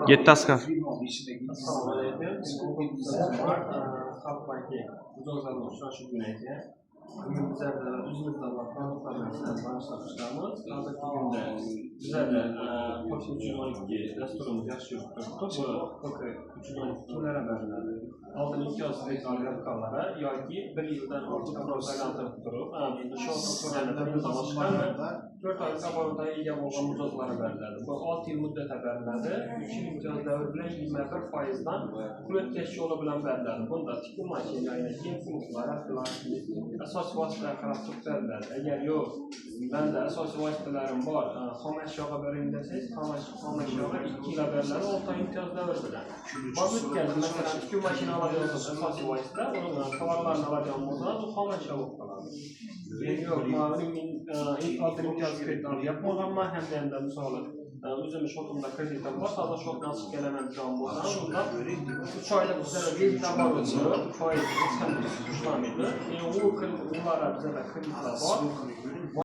7 askar. Assalomu alaykum. Xalq banki mijozlarni uchrashuv kuni ekan. Bugun bizlarda o'zimizdan va produktlarni tanishtirib chiqamiz. Hozirgi kunda bizlarda Pocket 312 dasturimiz yaxshi yurib turibdi. Bu Pocket 312 kimlarga beriladi? Oldin imtiyozli kartalara yoki 1 yildan ortiq oborot aylantirib turib, short to'lanadi bundan boshqa 4 oylik oborotga ega bo'lgan mijozlarga beriladi. Bu 6 yil muddatga beriladi. 3 yil imtiyoz davri bilan 21% dan pul o'tkazish yo'li bilan beriladi. Bunda tikuv mashina, kiyim funksiyalari, asosiy vositalar qarab turib beriladi. Agar yo'q, menda asosiy vositalarim bor, xom ashyoga bering desangiz, xom ashyoga 2 yil beriladi, 6 oy imtiyoz davri bilan. Bor o'tkazib, masalan, tikuv mashina oladigan asosiy vosita, uni tovarlarni oladigan bo'lsa, u xom ashyo bo'lib qoladi. Yo'q, men oltin imtiyoz kredit yapmaganman, hamda misol o'zimni shotimda kreditim bor, hozir shotni olib kelaman degan bo'lsam, unda 3 oylik bizlarda kreditlar bor edi, 3 oy hech qanday ushlamaydi. Endi u ular bizlarda kreditlar bor.